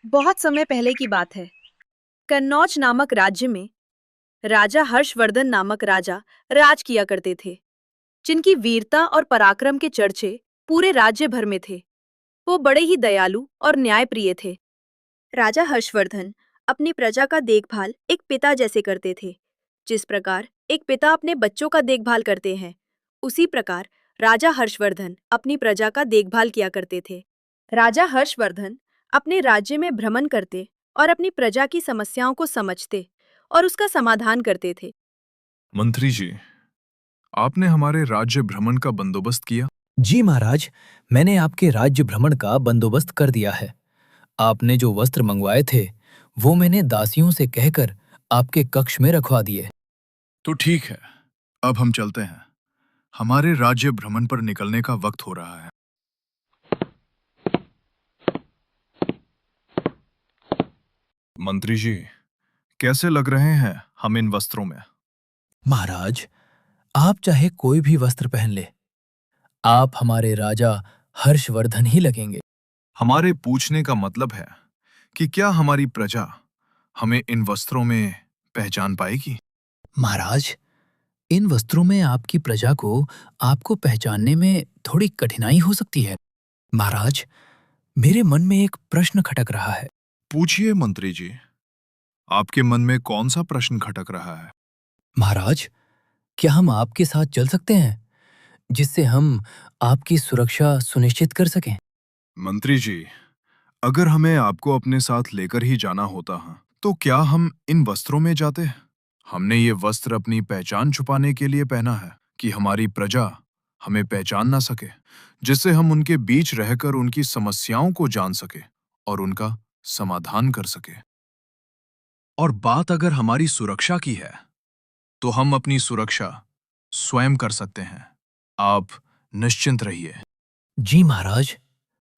बहुत समय पहले की बात है। कन्नौज नामक राज्य में राजा हर्षवर्धन नामक राजा राज किया करते थे, जिनकी वीरता और पराक्रम के चर्चे पूरे राज्य भर में थे। वो बड़े ही दयालु और न्यायप्रिय थे। राजा हर्षवर्धन अपनी प्रजा का देखभाल एक पिता जैसे करते थे। जिस प्रकार एक पिता अपने बच्चों का देखभाल करते हैं, उसी प्रकार राजा हर्षवर्धन अपनी प्रजा का देखभाल किया करते थे। राजा हर्षवर्धन अपने राज्य में भ्रमण करते और अपनी प्रजा की समस्याओं को समझते और उसका समाधान करते थे। मंत्री जी, आपने हमारे राज्य भ्रमण का बंदोबस्त किया। जी महाराज, मैंने आपके राज्य भ्रमण का बंदोबस्त कर दिया है। आपने जो वस्त्र मंगवाए थे, वो मैंने दासियों से कहकर आपके कक्ष में रखवा दिए। तो ठीक है, अब हम चलते हैं। हमारे राज्य भ्रमण पर निकलने का वक्त हो रहा है। मंत्री जी, कैसे लग रहे हैं हम इन वस्त्रों में? महाराज, आप चाहे कोई भी वस्त्र पहन ले, आप हमारे राजा हर्षवर्धन ही लगेंगे। हमारे पूछने का मतलब है कि क्या हमारी प्रजा हमें इन वस्त्रों में पहचान पाएगी? महाराज, इन वस्त्रों में आपकी प्रजा को आपको पहचानने में थोड़ी कठिनाई हो सकती है। महाराज, मेरे मन में एक प्रश्न खटक रहा है। पूछिए मंत्री जी, आपके मन में कौन सा प्रश्न खटक रहा है? महाराज, क्या हम आपके साथ चल सकते हैं, जिससे हम आपकी सुरक्षा सुनिश्चित कर सकें? मंत्री जी, अगर हमें आपको अपने साथ लेकर ही जाना होता है, तो क्या हम इन वस्त्रों में जाते? हमने ये वस्त्र अपनी पहचान छुपाने के लिए पहना है कि हमारी प्रजा हमें पहचान ना सके, जिससे हम उनके बीच रहकर उनकी समस्याओं को जान सके और उनका समाधान कर सके। और बात अगर हमारी सुरक्षा की है, तो हम अपनी सुरक्षा स्वयं कर सकते हैं। आप निश्चिंत रहिए। जी महाराज।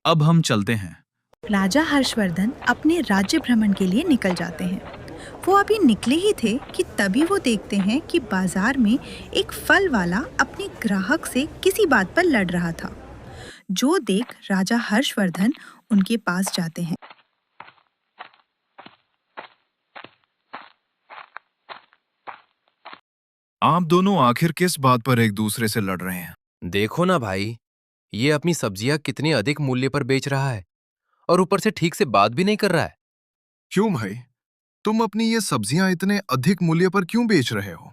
अब हम चलते हैं। राजा हर्षवर्धन अपने राज्य भ्रमण के लिए निकल जाते हैं। वो अभी निकले ही थे कि तभी वो देखते हैं कि बाजार में एक फल वाला अपने ग्राहक से किसी बात पर लड़ रहा था। जो देख राजा हर्षवर्धन उनके पास जाते हैं। आप दोनों आखिर किस बात पर एक दूसरे से लड़ रहे हैं? देखो ना भाई, ये अपनी सब्जियां कितने अधिक मूल्य पर बेच रहा है और ऊपर से ठीक से बात भी नहीं कर रहा है। क्यों भाई, तुम अपनी ये सब्जियां इतने अधिक मूल्य पर क्यों बेच रहे हो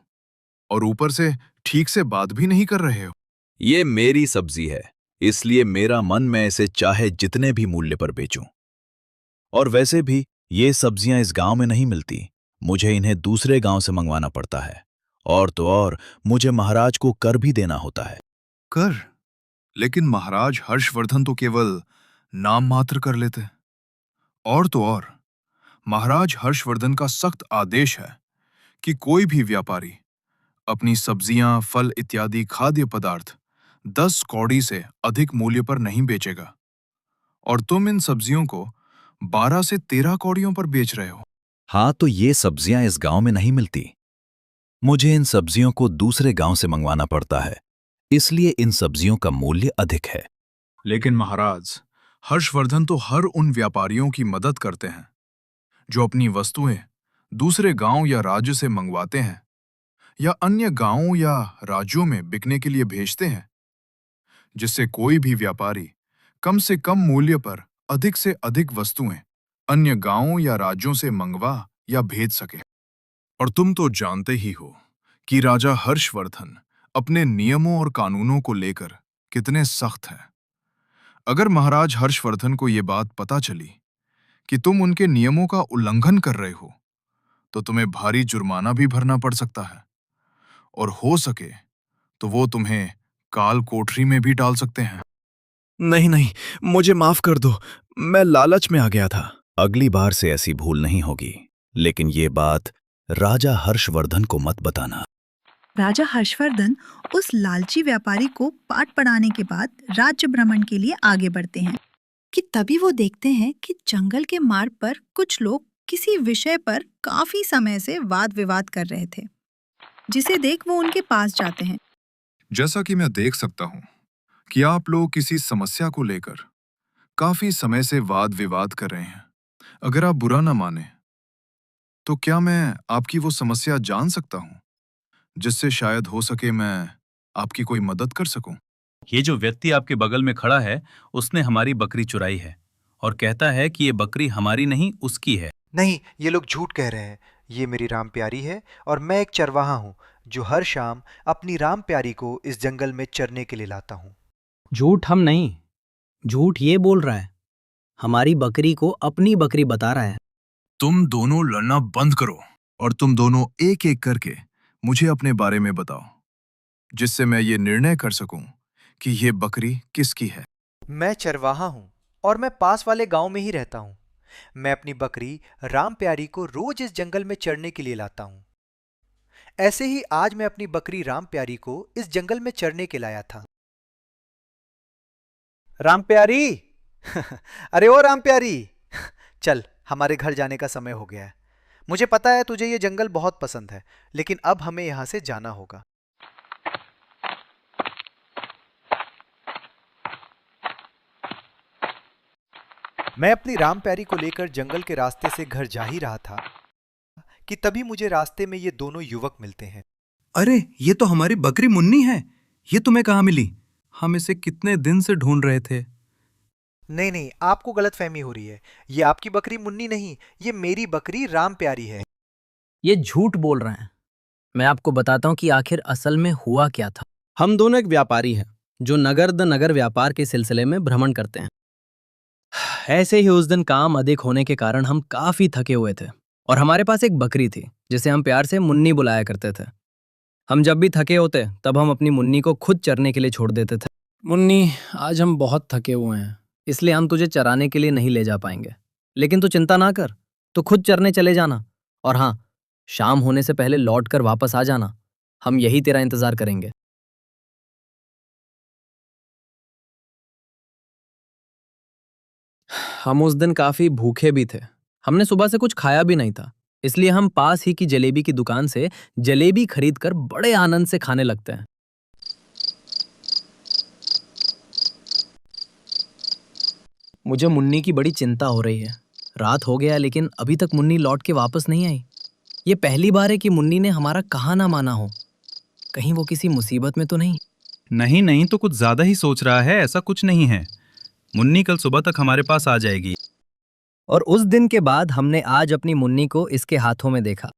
और ऊपर से ठीक से बात भी नहीं कर रहे हो? ये मेरी सब्जी है, इसलिए मेरा मन मैं इसे चाहे जितने भी मूल्य पर बेचूं। और वैसे भी ये सब्जियां इस गांव में नहीं मिलती, मुझे इन्हें दूसरे गांव से मंगवाना पड़ता है। और तो और मुझे महाराज को कर भी देना होता है। कर? लेकिन महाराज हर्षवर्धन तो केवल नाम मात्र कर लेते। और तो और महाराज हर्षवर्धन का सख्त आदेश है कि कोई भी व्यापारी अपनी सब्जियां, फल इत्यादि खाद्य पदार्थ 10 कौड़ी से अधिक मूल्य पर नहीं बेचेगा। और तुम इन सब्जियों को 12 से 13 कौड़ियों पर बेच रहे हो। हाँ, तो ये सब्जियां इस गांव में नहीं मिलती, मुझे इन सब्जियों को दूसरे गांव से मंगवाना पड़ता है, इसलिए इन सब्जियों का मूल्य अधिक है। लेकिन महाराज हर्षवर्धन तो हर उन व्यापारियों की मदद करते हैं जो अपनी वस्तुएं दूसरे गांव या राज्य से मंगवाते हैं या अन्य गांवों या राज्यों में बिकने के लिए भेजते हैं, जिससे कोई भी व्यापारी कम से कम मूल्य पर अधिक से अधिक वस्तुएं अन्य गांवों या राज्यों से मंगवा या भेज सके। और तुम तो जानते ही हो कि राजा हर्षवर्धन अपने नियमों और कानूनों को लेकर कितने सख्त हैं। अगर महाराज हर्षवर्धन को ये बात पता चली कि तुम उनके नियमों का उल्लंघन कर रहे हो, तो तुम्हें भारी जुर्माना भी भरना पड़ सकता है और हो सके तो वो तुम्हें काल कोठरी में भी डाल सकते हैं। नहीं नहीं, मुझे माफ कर दो, मैं लालच में आ गया था। अगली बार से ऐसी भूल नहीं होगी, लेकिन ये बात राजा हर्षवर्धन को मत बताना। राजा हर्षवर्धन उस लालची व्यापारी को पाठ पढ़ाने के बाद राज्य भ्रमण के लिए आगे बढ़ते हैं कि तभी वो देखते हैं कि जंगल के मार्ग पर कुछ लोग किसी विषय पर काफी समय से वाद विवाद कर रहे थे, जिसे देख वो उनके पास जाते हैं। जैसा कि मैं देख सकता हूं कि आप लोग किसी समस्या को लेकर काफी समय से वाद विवाद कर रहे हैं। अगर आप बुरा ना माने, तो क्या मैं आपकी वो समस्या जान सकता हूँ, जिससे शायद हो सके मैं आपकी कोई मदद कर सकूं? ये जो व्यक्ति आपके बगल में खड़ा है, उसने हमारी बकरी चुराई है और कहता है कि ये बकरी हमारी नहीं, उसकी है। नहीं, ये लोग झूठ कह रहे हैं। ये मेरी राम प्यारी है और मैं एक चरवाहा हूँ जो हर शाम अपनी राम प्यारी को इस जंगल में चरने के लिए लाता हूँ। झूठ हम नहीं, झूठ ये बोल रहा है। हमारी बकरी को अपनी बकरी बता रहा है। तुम दोनों लड़ना बंद करो और तुम दोनों एक एक करके मुझे अपने बारे में बताओ, जिससे मैं ये निर्णय कर सकूं कि ये बकरी किसकी है। मैं चरवाहा हूँ और मैं पास वाले गांव में ही रहता हूँ। मैं अपनी बकरी राम प्यारी को रोज इस जंगल में चरने के लिए लाता हूँ। ऐसे ही आज मैं अपनी बकरी राम प्यारी को इस जंगल में चरने के लाया था। राम प्यारी अरे ओ राम प्यारी, चल हमारे घर जाने का समय हो गया है। मुझे पता है तुझे ये जंगल बहुत पसंद है, लेकिन अब हमें यहां से जाना होगा। मैं अपनी राम प्यारी को लेकर जंगल के रास्ते से घर जा ही रहा था कि तभी मुझे रास्ते में ये दोनों युवक मिलते हैं। अरे, ये तो हमारी बकरी मुन्नी है। ये तुम्हें कहाँ मिली? हम इसे कितने दिन से ढूंढ रहे थे। नहीं नहीं, आपको गलतफहमी हो रही है। ये आपकी बकरी मुन्नी नहीं, ये मेरी बकरी राम प्यारी है। ये झूठ बोल रहे हैं। मैं आपको बताता हूँ कि आखिर असल में हुआ क्या था। हम दोनों एक व्यापारी हैं जो नगर द नगर व्यापार के सिलसिले में भ्रमण करते हैं। ऐसे ही उस दिन काम अधिक होने के कारण हम काफी थके हुए थे और हमारे पास एक बकरी थी जिसे हम प्यार से मुन्नी बुलाया करते थे। हम जब भी थके होते तब हम अपनी मुन्नी को खुद चरने के लिए छोड़ देते थे। मुन्नी, आज हम बहुत थके हुए हैं, इसलिए हम तुझे चराने के लिए नहीं ले जा पाएंगे, लेकिन तू चिंता ना कर, तू खुद चरने चले जाना और हाँ, शाम होने से पहले लौटकर वापस आ जाना। हम यही तेरा इंतजार करेंगे। हम उस दिन काफी भूखे भी थे। हमने सुबह से कुछ खाया भी नहीं था, इसलिए हम पास ही की जलेबी की दुकान से जलेबी खरीदकर बड़े आनंद से खाने लगते हैं। मुझे मुन्नी की बड़ी चिंता हो रही है। रात हो गया लेकिन अभी तक मुन्नी लौट के वापस नहीं आई। ये पहली बार है कि मुन्नी ने हमारा कहा ना माना हो। कहीं वो किसी मुसीबत में तो नहीं? नहीं नहीं, तो कुछ ज्यादा ही सोच रहा है। ऐसा कुछ नहीं है। मुन्नी कल सुबह तक हमारे पास आ जाएगी। और उस दिन के बाद हमने आज अपनी मुन्नी को इसके हाथों में देखा।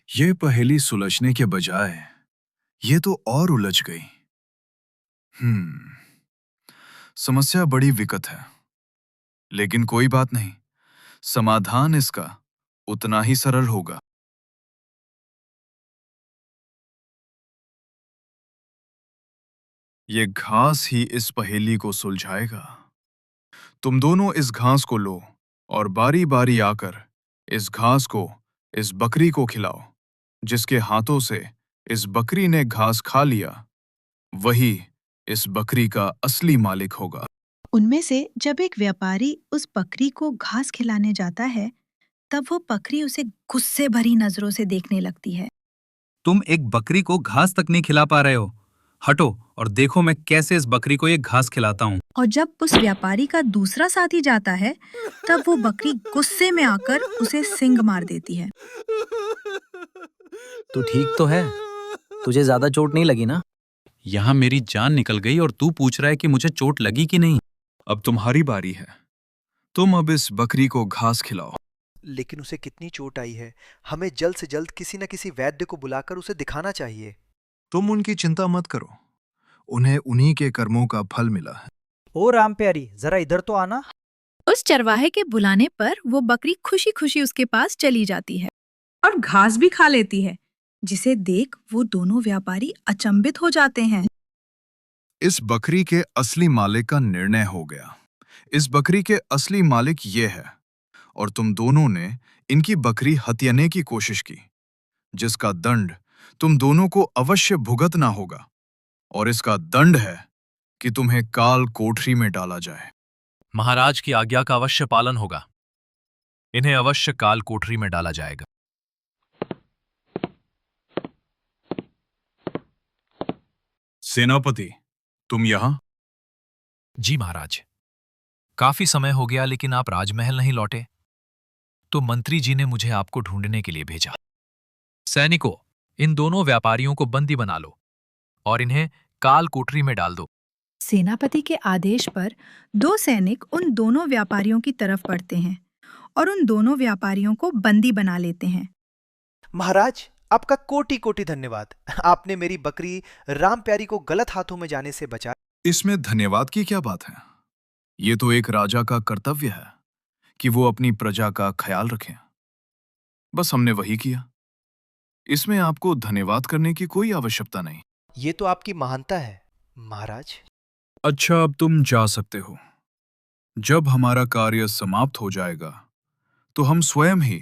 ये पहेली सुलझने के बजाय ये तो और उलझ गई। समस्या बड़ी विकट है, लेकिन कोई बात नहीं, समाधान इसका उतना ही सरल होगा। ये घास ही इस पहेली को सुलझाएगा। तुम दोनों इस घास को लो और बारी बारी आकर इस घास को इस बकरी को खिलाओ। जिसके हाथों से इस बकरी ने घास खा लिया, वही इस बकरी का असली मालिक होगा। उनमें से जब एक व्यापारी उस बकरी को घास खिलाने जाता है, तब वो बकरी उसे गुस्से भरी नजरों से देखने लगती है। तुम एक बकरी को घास तक नहीं खिला पा रहे हो। हटो और देखो मैं कैसे इस बकरी को ये घास खिलाता हूँ। और जब उस व्यापारी का दूसरा साथी जाता है, तब वो बकरी गुस्से में आकर उसे सींग मार देती है। तू ठीक तो है? तुझे ज्यादा चोट नहीं लगी ना? यहाँ मेरी जान निकल गई और तू पूछ रहा है कि मुझे चोट लगी कि नहीं। अब तुम्हारी बारी है। तुम अब इस बकरी को घास खिलाओ। लेकिन उसे कितनी चोट आई है, हमें जल्द से जल्द किसी न किसी वैद्य को बुलाकर उसे दिखाना चाहिए। तुम उनकी चिंता मत करो, उन्हें उन्हीं के कर्मों का फल मिला है। ओ राम प्यारी, जरा इधर तो आना। उस चरवाहे के बुलाने पर वो बकरी खुशी खुशी उसके पास चली जाती है और घास भी खा लेती है, जिसे देख वो दोनों व्यापारी अचंभित हो जाते हैं। इस बकरी के असली मालिक का निर्णय हो गया। इस बकरी के असली मालिक ये है और तुम दोनों ने इनकी बकरी हत्याने की कोशिश की, जिसका दंड तुम दोनों को अवश्य भुगतना होगा। और इसका दंड है कि तुम्हें काल कोठरी में डाला जाए। महाराज की आज्ञा का अवश्य पालन होगा। इन्हें अवश्य काल कोठरी में डाला जाएगा। सेनापति, तुम यहाँ? जी महाराज, काफी समय हो गया लेकिन आप राजमहल नहीं लौटे। तो मंत्री जी ने मुझे आपको ढूंढने के लिए भेजा। सैनिकों, इन दोनों व्यापारियों को बंदी बना लो और इन्हें काल कोठरी में डाल दो। सेनापति के आदेश पर 2 सैनिक उन दोनों व्यापारियों की तरफ बढ़ते हैं और उन दोनों व्यापारियों को बंदी बना लेते हैं। महाराज, आपका कोटि कोटि धन्यवाद। आपने मेरी बकरी राम प्यारी को गलत हाथों में जाने से बचाया। इसमें धन्यवाद की क्या बात है? ये तो एक राजा का कर्तव्य है कि वो अपनी प्रजा का ख्याल रखें। बस हमने वही किया। इसमें आपको धन्यवाद करने की कोई आवश्यकता नहीं। ये तो आपकी महानता है, महाराज। अच्छा, अब तुम जा सकते हो। जब हमारा कार्य समाप्त हो जाएगा तो हम स्वयं ही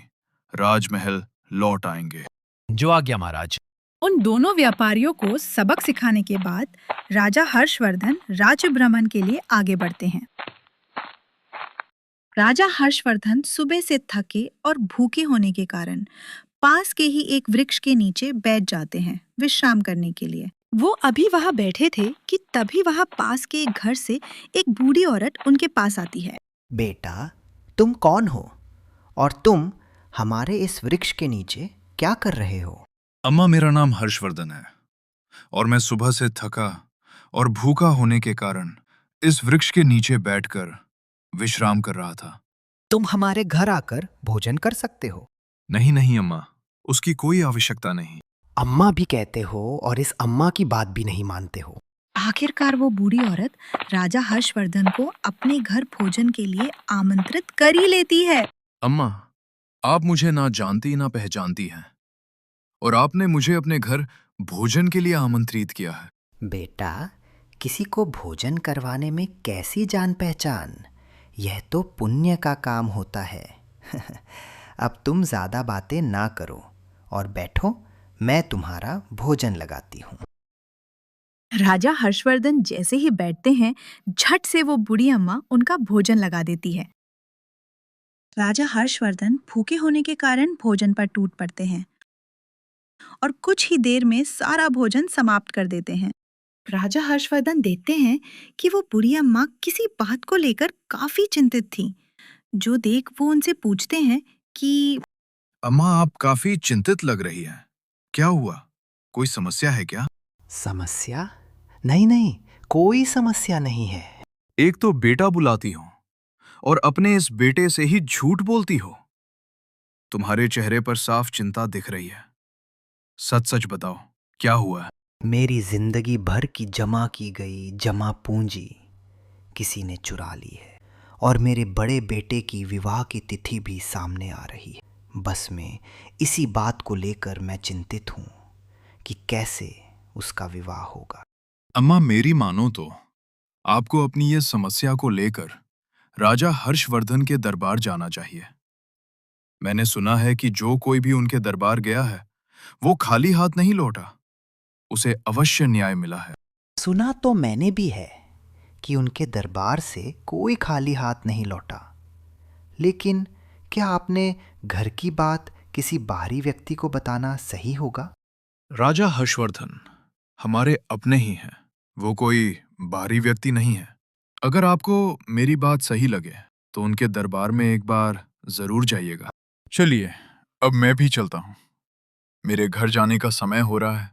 राजमहल लौट आएंगे। जो आज्ञा महाराज। उन दोनों व्यापारियों को सबक सिखाने के बाद राजा हर्षवर्धन राज्य भ्रमण के लिए आगे बढ़ते हैं। राजा हर्षवर्धन सुबह से थके और भूखे होने के कारण पास के ही एक वृक्ष के नीचे बैठ जाते हैं विश्राम करने के लिए। वो अभी वहां बैठे थे कि तभी वहां पास के एक घर से एक बूढ़ी औरत उनके पास आती है। बेटा, तुम कौन हो और तुम हमारे इस वृक्ष के नीचे क्या कर रहे हो? अम्मा, मेरा नाम हर्षवर्धन है और मैं सुबह से थका और भूखा होने के कारण इस वृक्ष के नीचे बैठकर विश्राम कर रहा था। तुम हमारे घर आकर भोजन कर सकते हो। नहीं नहीं अम्मा, उसकी कोई आवश्यकता नहीं। अम्मा भी कहते हो और इस अम्मा की बात भी नहीं मानते हो। आखिरकार वो बूढ़ी औरत राजा हर्षवर्धन को अपने घर भोजन के लिए आमंत्रित कर ही लेती है। अम्मा, आप मुझे ना जानती ना पहचानती हैं और आपने मुझे अपने घर भोजन के लिए आमंत्रित किया है। बेटा, किसी को भोजन करवाने में कैसी जान पहचान? यह तो पुण्य का काम होता है। अब तुम ज्यादा बातें ना करो और बैठो, मैं तुम्हारा भोजन लगाती हूँ। राजा हर्षवर्धन जैसे ही बैठते हैं, झट से वो बूढ़ी अम्मा उनका भोजन लगा देती है। राजा हर्षवर्धन भूखे होने के कारण भोजन पर टूट पड़ते हैं और कुछ ही देर में सारा भोजन समाप्त कर देते हैं। राजा हर्षवर्धन देखते हैं कि वो बूढ़ी अम्मा किसी बात को लेकर काफी चिंतित थी। जो देख वो उनसे पूछते हैं कि अम्मा, आप काफी चिंतित लग रही हैं। क्या हुआ? कोई समस्या है क्या? समस्या? नहीं नहीं, कोई समस्या नहीं है। एक तो बेटा बुलाती हो और अपने इस बेटे से ही झूठ बोलती हो। तुम्हारे चेहरे पर साफ चिंता दिख रही है। सच सच बताओ, क्या हुआ है? मेरी जिंदगी भर की जमा की गई जमा पूंजी किसी ने चुरा ली है और मेरे बड़े बेटे की विवाह की तिथि भी सामने आ रही है। बस में इसी बात को लेकर मैं चिंतित हूं कि कैसे उसका विवाह होगा। अम्मा, मेरी मानो तो आपको अपनी ये समस्या को लेकर राजा हर्षवर्धन के दरबार जाना चाहिए। मैंने सुना है कि जो कोई भी उनके दरबार गया है वो खाली हाथ नहीं लौटा। उसे अवश्य न्याय मिला है। सुना तो मैंने भी है कि उनके दरबार से कोई खाली हाथ नहीं लौटा, लेकिन क्या आपने घर की बात किसी बाहरी व्यक्ति को बताना सही होगा? राजा हर्षवर्धन हमारे अपने ही हैं, वो कोई बाहरी व्यक्ति नहीं है। अगर आपको मेरी बात सही लगे तो उनके दरबार में एक बार जरूर जाइएगा। चलिए, अब मैं भी चलता हूँ। मेरे घर जाने का समय हो रहा है।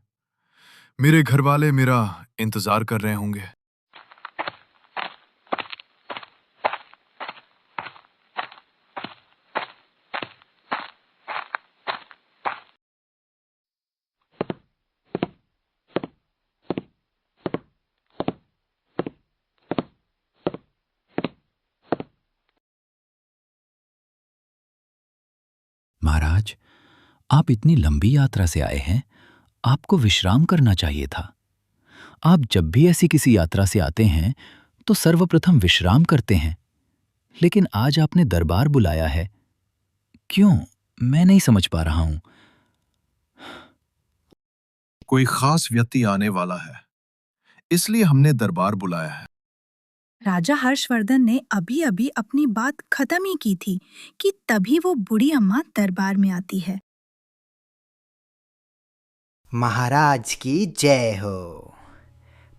मेरे घर वाले मेरा इंतजार कर रहे होंगे। महाराज, आप इतनी लंबी यात्रा से आए हैं, आपको विश्राम करना चाहिए था। आप जब भी ऐसी किसी यात्रा से आते हैं तो सर्वप्रथम विश्राम करते हैं, लेकिन आज आपने दरबार बुलाया है। क्यों? मैं नहीं समझ पा रहा हूं। कोई खास व्यक्ति आने वाला है, इसलिए हमने दरबार बुलाया है। राजा हर्षवर्धन ने अभी अभी अपनी बात खत्म ही की थी कि तभी वो बूढ़ी अम्मा दरबार में आती है। महाराज की जय हो।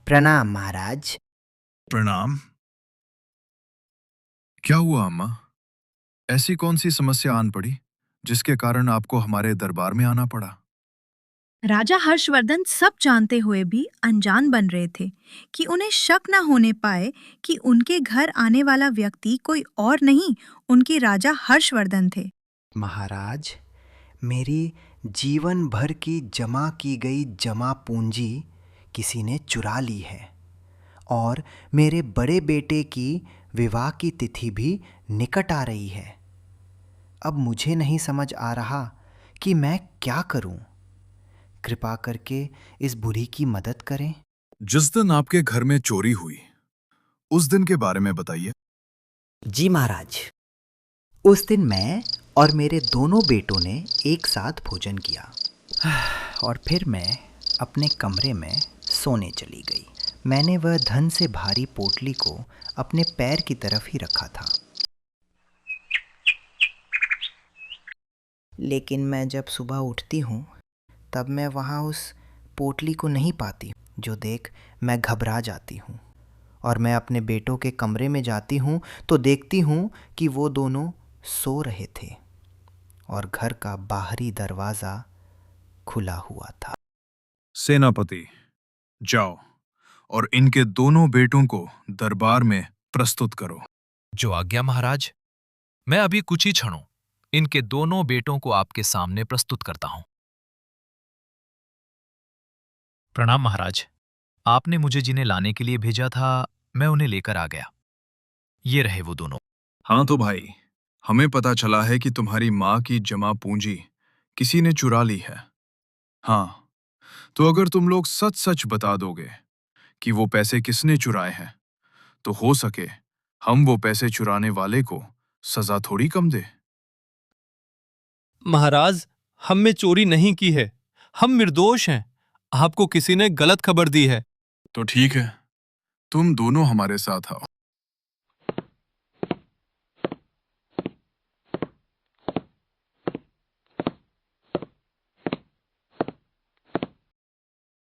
प्रणाम महाराज। प्रणाम। क्या हुआ अम्मा? ऐसी कौन सी समस्या आन पड़ी जिसके कारण आपको हमारे दरबार में आना पड़ा? राजा हर्षवर्धन सब जानते हुए भी अनजान बन रहे थे कि उन्हें शक न होने पाए कि उनके घर आने वाला व्यक्ति कोई और नहीं, उनके राजा हर्षवर्धन थे। महाराज, मेरी जीवन भर की जमा की गई जमा पूंजी किसी ने चुरा ली है और मेरे बड़े बेटे की विवाह की तिथि भी निकट आ रही है। अब मुझे नहीं समझ आ रहा कि मैं क्या करूं। कृपा करके इस बुरी की मदद करें। जिस दिन आपके घर में चोरी हुई, उस दिन के बारे में बताइए। जी महाराज, उस दिन मैं और मेरे दोनों बेटों ने एक साथ भोजन किया और फिर मैं अपने कमरे में सोने चली गई। मैंने वह धन से भारी पोटली को अपने पैर की तरफ ही रखा था, लेकिन मैं जब सुबह उठती हूँ तब मैं वहाँ उस पोटली को नहीं पाती, जो देख मैं घबरा जाती हूँ और मैं अपने बेटों के कमरे में जाती हूँ तो देखती हूँ कि वो दोनों सो रहे थे और घर का बाहरी दरवाज़ा खुला हुआ था। सेनापति, जाओ और इनके दोनों बेटों को दरबार में प्रस्तुत करो। जो आज्ञा महाराज। मैं अभी कुछ ही क्षणों इनके दोनों बेटों को आपके सामने प्रस्तुत करता हूं। प्रणाम महाराज। आपने मुझे जिन्हें लाने के लिए भेजा था, मैं उन्हें लेकर आ गया। ये रहे वो दोनों। हाँ तो भाई, हमें पता चला है कि तुम्हारी माँ की जमा पूंजी किसी ने चुरा ली है। हाँ, तो अगर तुम लोग सच सच बता दोगे कि वो पैसे किसने चुराए हैं, तो हो सके हम वो पैसे चुराने वाले को सजा थोड़ी कम दे। महाराज, हमने चोरी नहीं की है, हम निर्दोष हैं। आपको किसी ने गलत खबर दी है। तो ठीक है, तुम दोनों हमारे साथ आओ।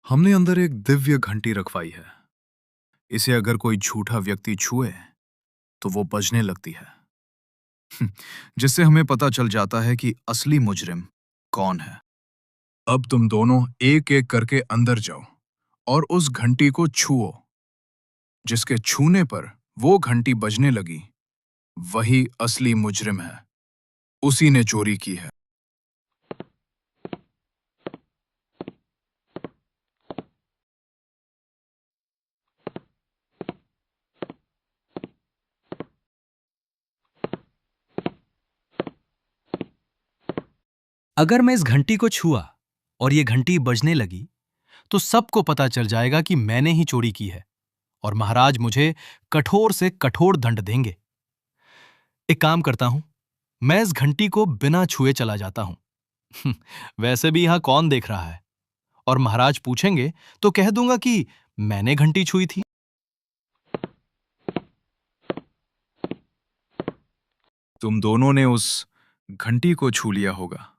हमने अंदर एक दिव्य घंटी रखवाई है। इसे अगर कोई झूठा व्यक्ति छुए तो वो बजने लगती है, जिससे हमें पता चल जाता है कि असली मुजरिम कौन है। अब तुम दोनों एक एक करके अंदर जाओ और उस घंटी को छुओ। जिसके छूने पर वो घंटी बजने लगी, वही असली मुजरिम है। उसी ने चोरी की है। अगर मैं इस घंटी को छुआ और ये घंटी बजने लगी, तो सबको पता चल जाएगा कि मैंने ही चोरी की है और महाराज मुझे कठोर से कठोर दंड देंगे। एक काम करता हूं, मैं इस घंटी को बिना छुए चला जाता हूं। वैसे भी यहां कौन देख रहा है, और महाराज पूछेंगे तो कह दूंगा कि मैंने घंटी छुई थी। तुम दोनों ने उस घंटी को छू लिया होगा।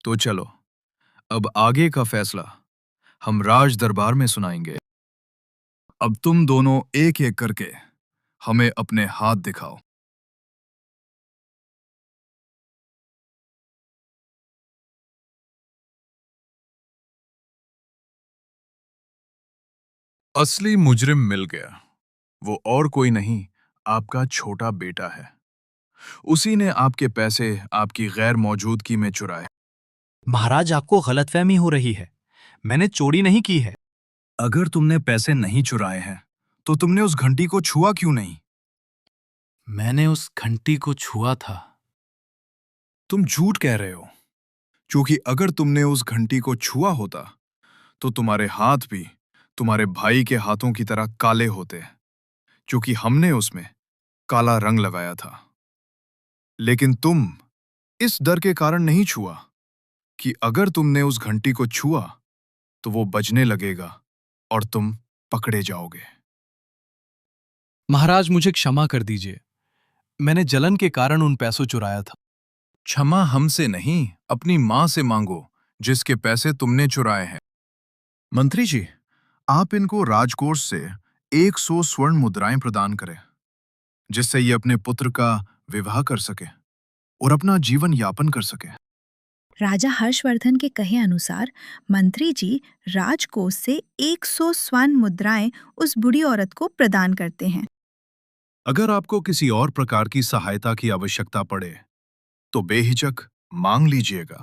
तो चलो, अब आगे का फैसला हम राज दरबार में सुनाएंगे। अब तुम दोनों एक एक करके हमें अपने हाथ दिखाओ। असली मुजरिम मिल गया। वो और कोई नहीं, आपका छोटा बेटा है। उसी ने आपके पैसे आपकी गैर मौजूदगी में चुराए। महाराज, आपको गलतफहमी हो रही है। मैंने चोरी नहीं की है। अगर तुमने पैसे नहीं चुराए हैं, तो तुमने उस घंटी को छुआ क्यों नहीं? मैंने उस घंटी को छुआ था। तुम झूठ कह रहे हो, क्योंकि अगर तुमने उस घंटी को छुआ होता, तो तुम्हारे हाथ भी तुम्हारे भाई के हाथों की तरह काले होते, क्योंकि हमने उसमें काला रंग लगाया था। लेकिन तुम इस डर के कारण नहीं छुआ कि अगर तुमने उस घंटी को छुआ तो वो बजने लगेगा और तुम पकड़े जाओगे। महाराज, मुझे क्षमा कर दीजिए। मैंने जलन के कारण उन पैसों चुराया था। क्षमा हमसे नहीं, अपनी मां से मांगो, जिसके पैसे तुमने चुराए हैं। मंत्री जी, आप इनको राजकोष से 100 स्वर्ण मुद्राएं प्रदान करें, जिससे ये अपने पुत्र का विवाह कर सके। और अपना जीवन यापन कर सके। राजा हर्षवर्धन के कहे अनुसार मंत्री जी राजकोष से 100 स्वर्ण मुद्राएं उस बूढ़ी औरत को प्रदान करते हैं। अगर आपको किसी और प्रकार की सहायता की आवश्यकता पड़े तो बेहिचक मांग लीजिएगा।